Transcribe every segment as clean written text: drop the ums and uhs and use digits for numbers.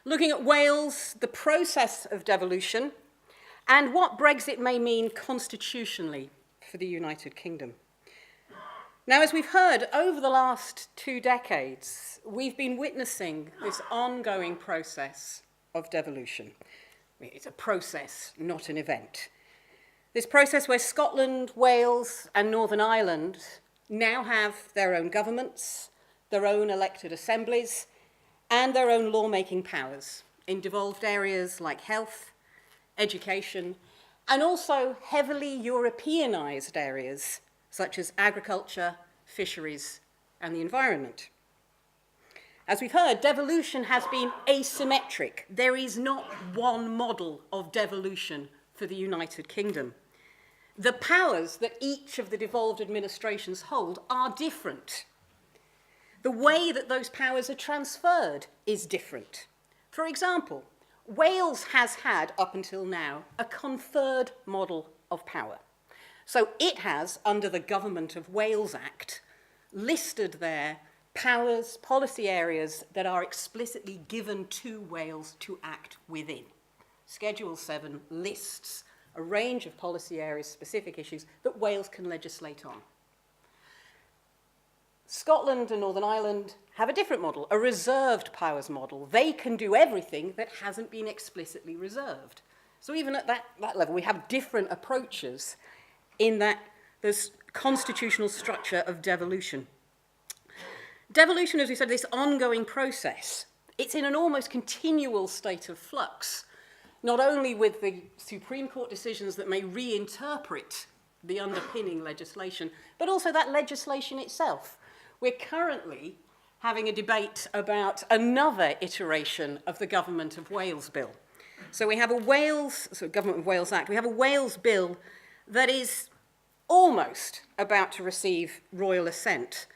looking at Wales, the process of devolution, and what Brexit may mean constitutionally for the United Kingdom. Now, as we've heard, over the last 2 decades, we've been witnessing this ongoing process of devolution. It's a process, not an event. This process where Scotland, Wales, and Northern Ireland now have their own governments, their own elected assemblies, and their own lawmaking powers in devolved areas like health, education, and also heavily Europeanized areas such as agriculture, fisheries, and the environment. As we've heard, devolution has been asymmetric. There is not one model of devolution for the United Kingdom. The powers that each of the devolved administrations hold are different. The way that those powers are transferred is different. For example, Wales has had, up until now, a conferred model of power. So it has, under the Government of Wales Act, listed there powers, policy areas that are explicitly given to Wales to act within. Schedule 7 lists a range of policy areas, specific issues that Wales can legislate on. Scotland and Northern Ireland have a different model, a reserved powers model. They can do everything that hasn't been explicitly reserved. So even at that level, we have different approaches in that there's constitutional structure of devolution. Devolution, as we said, this ongoing process, it's in an almost continual state of flux, not only with the Supreme Court decisions that may reinterpret the underpinning legislation, but also that legislation itself. We're currently having a debate about another iteration of the Government of Wales Bill. So we have a Government of Wales Act, we have a Wales Bill that is almost about to receive royal assent,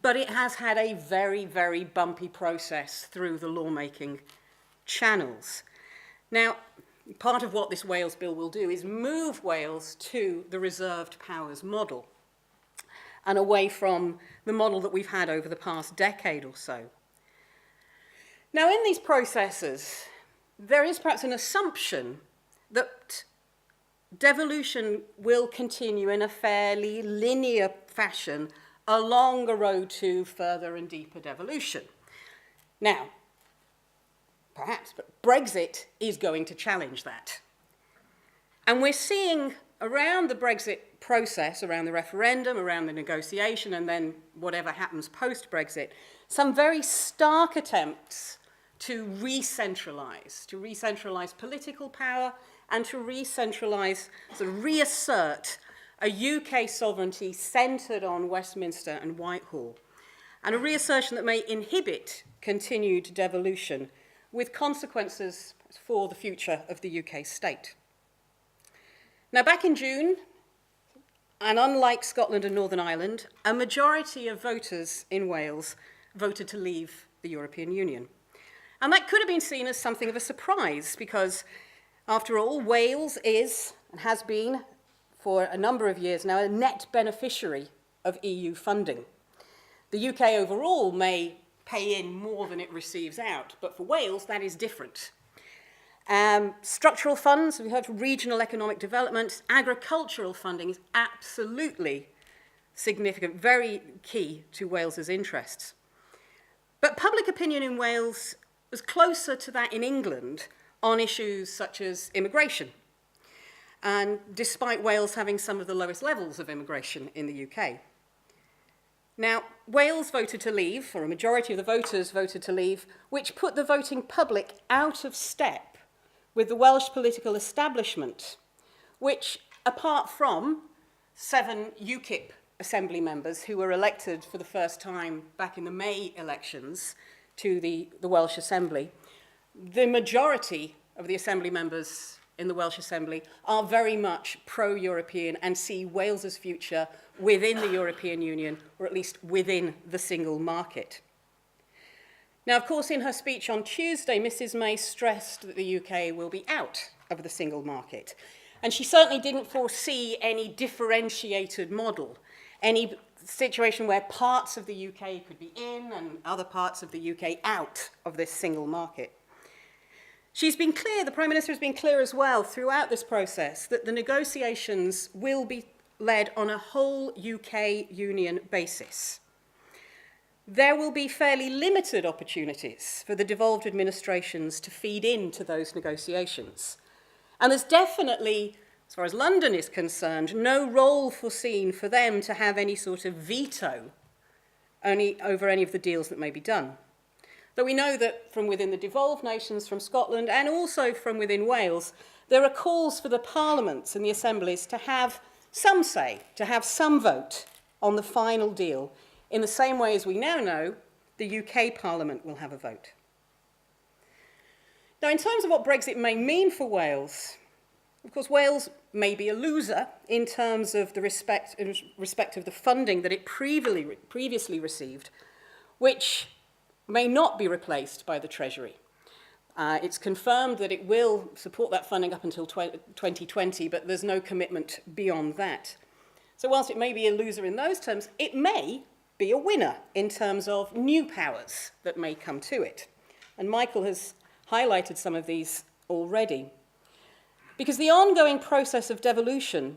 but it has had a very, very bumpy process through the lawmaking channels. Now, part of what this Wales Bill will do is move Wales to the reserved powers model and away from the model that we've had over the past decade or so. Now, in these processes, there is perhaps an assumption that devolution will continue in a fairly linear fashion along a road to further and deeper devolution. Now, perhaps, but Brexit is going to challenge that. And we're seeing around the Brexit process, around the referendum, around the negotiation, and then whatever happens post-Brexit, some very stark attempts to re-centralize political power and to re-centralize, sort of reassert a UK sovereignty centred on Westminster and Whitehall, and a reassertion that may inhibit continued devolution with consequences for the future of the UK state. Now, back in June, and unlike Scotland and Northern Ireland, a majority of voters in Wales voted to leave the European Union. And that could have been seen as something of a surprise because, after all, Wales is, and has been for a number of years now, a net beneficiary of EU funding. The UK overall may pay in more than it receives out, but for Wales, that is different. Structural funds, we heard from regional economic development, agricultural funding is absolutely significant, very key to Wales's interests. But public opinion in Wales was closer to that in England on issues such as immigration. And despite Wales having some of the lowest levels of immigration in the UK. Now, Wales voted to leave, or a majority of the voters voted to leave, which put the voting public out of step with the Welsh political establishment, which, apart from 7 UKIP assembly members who were elected for the first time back in the May elections to the Welsh Assembly, the majority of the assembly members in the Welsh Assembly are very much pro-European and see Wales's future within the European Union, or at least within the single market. Now, of course, in her speech on Tuesday, Mrs May stressed that the UK will be out of the single market. And she certainly didn't foresee any differentiated model, any situation where parts of the UK could be in and other parts of the UK out of this single market. She's been clear, the Prime Minister has been clear as well throughout this process, that the negotiations will be led on a whole UK union basis. There will be fairly limited opportunities for the devolved administrations to feed into those negotiations. And there's definitely, as far as London is concerned, no role foreseen for them to have any sort of veto over any of the deals that may be done. Though we know that from within the devolved nations, from Scotland and also from within Wales, there are calls for the parliaments and the assemblies to have some say, to have some vote on the final deal, in the same way as we now know the UK Parliament will have a vote. Now, in terms of what Brexit may mean for Wales, of course, Wales may be a loser in terms of the respect of the funding that it previously received, which may not be replaced by the Treasury. It's confirmed that it will support that funding up until 2020, but there's no commitment beyond that. So whilst it may be a loser in those terms, it may be a winner in terms of new powers that may come to it. And Michael has highlighted some of these already. Because the ongoing process of devolution,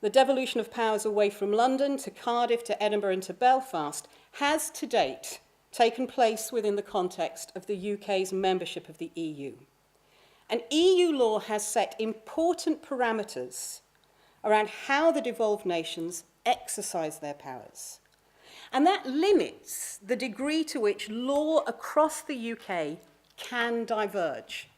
the devolution of powers away from London to Cardiff to Edinburgh and to Belfast, has to date taken place within the context of the UK's membership of the EU. And EU law has set important parameters around how the devolved nations exercise their powers. And that limits the degree to which law across the UK can diverge.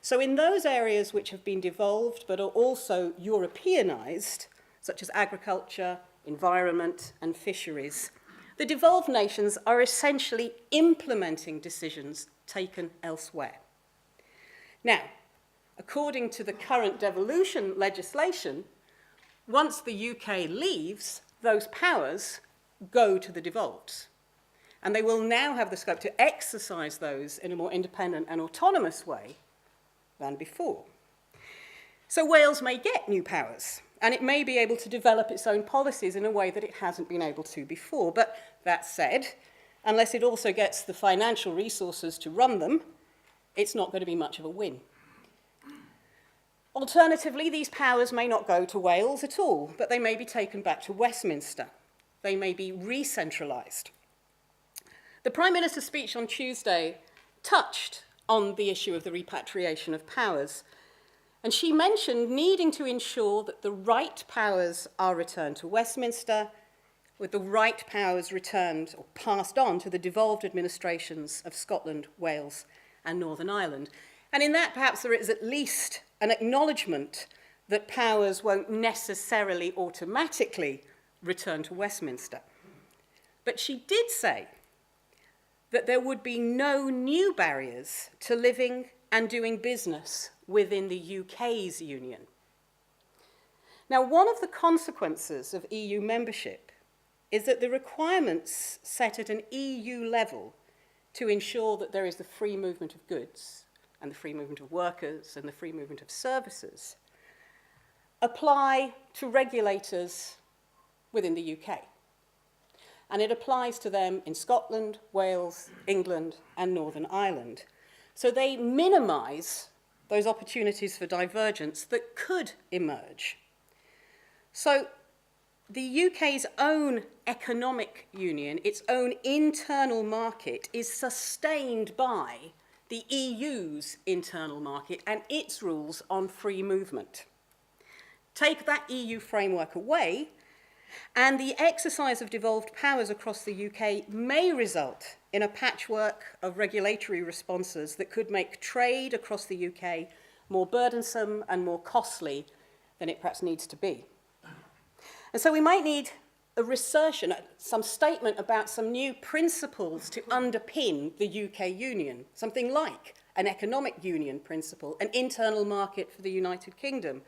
So in those areas which have been devolved but are also Europeanised, such as agriculture, environment, and fisheries, the devolved nations are essentially implementing decisions taken elsewhere. Now, according to the current devolution legislation, once the UK leaves, those powers go to the devolved. And they will now have the scope to exercise those in a more independent and autonomous way than before. So Wales may get new powers, and it may be able to develop its own policies in a way that it hasn't been able to before. But that said, unless it also gets the financial resources to run them, it's not going to be much of a win. Alternatively, these powers may not go to Wales at all, but they may be taken back to Westminster. They may be re-centralised. The Prime Minister's speech on Tuesday touched on the issue of the repatriation of powers, and she mentioned needing to ensure that the right powers are returned to Westminster, with the right powers returned or passed on to the devolved administrations of Scotland, Wales, and Northern Ireland. And in that, perhaps there is at least an acknowledgement that powers won't necessarily automatically return to Westminster. But she did say that there would be no new barriers to living and doing business within the UK's union. Now, one of the consequences of EU membership is that the requirements set at an EU level to ensure that there is the free movement of goods and the free movement of workers and the free movement of services apply to regulators within the UK. And it applies to them in Scotland, Wales, England, and Northern Ireland. So they minimise those opportunities for divergence that could emerge. So the UK's own economic union, its own internal market, is sustained by the EU's internal market and its rules on free movement. Take that EU framework away, and the exercise of devolved powers across the UK may result in a patchwork of regulatory responses that could make trade across the UK more burdensome and more costly than it perhaps needs to be. And so we might need a reassertion, some statement about some new principles to underpin the UK Union, something like an economic union principle, an internal market for the United Kingdom.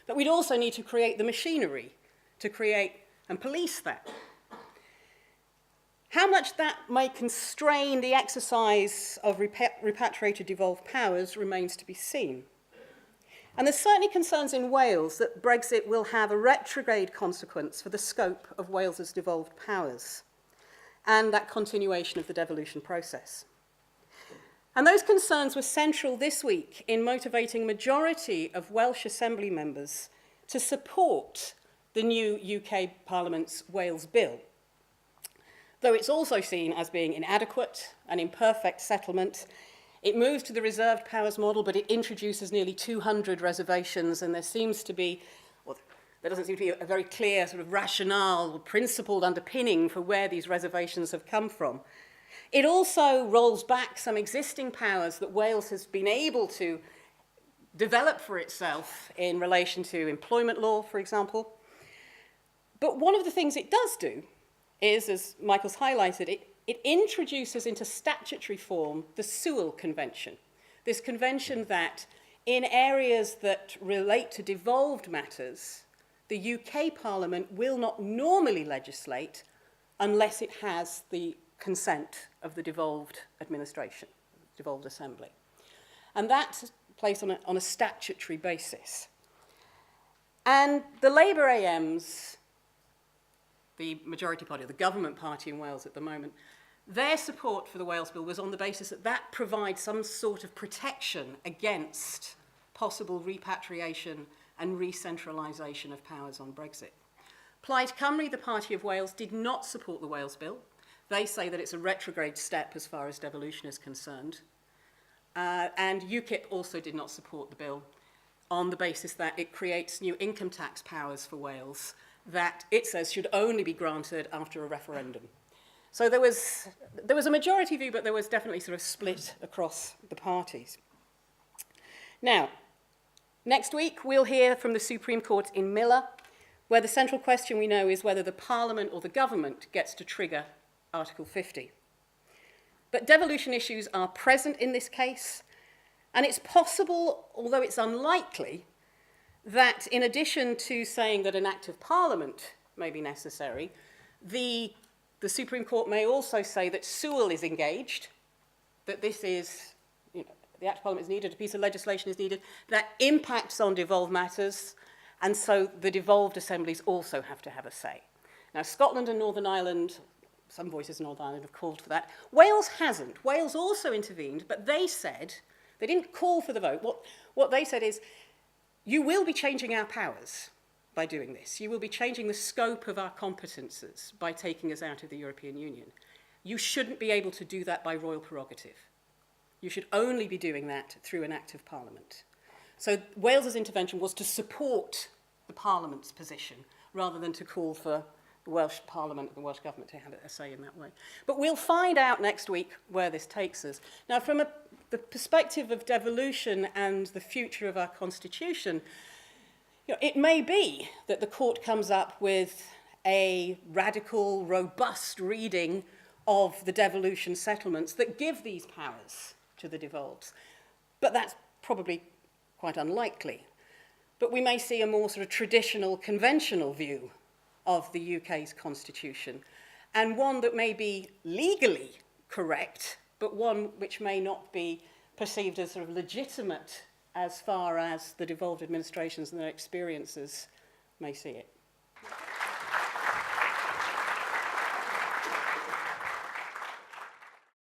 But we'd also need to create the machinery to create and police that. How much that may constrain the exercise of repatriated devolved powers remains to be seen. And there's certainly concerns in Wales that Brexit will have a retrograde consequence for the scope of Wales's devolved powers and that continuation of the devolution process. And those concerns were central this week in motivating a majority of Welsh Assembly members to support the new UK Parliament's Wales Bill. Though it's also seen as being inadequate, an imperfect settlement, it moves to the reserved powers model, but it introduces nearly 200 reservations, and there seems to be, well, there doesn't seem to be a very clear sort of rationale or principled underpinning for where these reservations have come from. It also rolls back some existing powers that Wales has been able to develop for itself in relation to employment law, for example. But one of the things it does do is, as Michael's highlighted, it introduces into statutory form the Sewell Convention, this convention that in areas that relate to devolved matters, the UK Parliament will not normally legislate unless it has the consent of the devolved administration, devolved assembly. And that's placed on a statutory basis. And the Labour AMs, the majority party, the government party in Wales at the moment, their support for the Wales Bill was on the basis that that provides some sort of protection against possible repatriation and re-centralisation of powers on Brexit. Plaid Cymru, the party of Wales, did not support the Wales Bill. They say that it's a retrograde step as far as devolution is concerned. And UKIP also did not support the bill on the basis that it creates new income tax powers for Wales that it says should only be granted after a referendum. So there was a majority view, but there was definitely sort of split across the parties. Now, next week we'll hear from the Supreme Court in Miller, where the central question we know is whether the Parliament or the government gets to trigger Article 50. But devolution issues are present in this case, and it's possible, although it's unlikely, that in addition to saying that an Act of Parliament may be necessary, the Supreme Court may also say that Sewell is engaged, that this is, the Act of Parliament is needed, a piece of legislation is needed, that impacts on devolved matters, and so the devolved assemblies also have to have a say. Now, Scotland and Northern Ireland, some voices in Northern Ireland have called for that. Wales hasn't. Wales also intervened, but they said, they didn't call for the vote. What they said is, you will be changing our powers by doing this. You will be changing the scope of our competences by taking us out of the European Union. You shouldn't be able to do that by royal prerogative. You should only be doing that through an Act of Parliament. So Wales's intervention was to support the Parliament's position rather than to call for the Welsh Parliament, the Welsh Government to have a say in that way. But we'll find out next week where this takes us. Now, from the perspective of devolution and the future of our constitution, it may be that the court comes up with a radical, robust reading of the devolution settlements that give these powers to the devolves. But that's probably quite unlikely. But we may see a more sort of traditional, conventional view of the UK's constitution, and one that may be legally correct, but one which may not be perceived as sort of legitimate as far as the devolved administrations and their experiences may see it.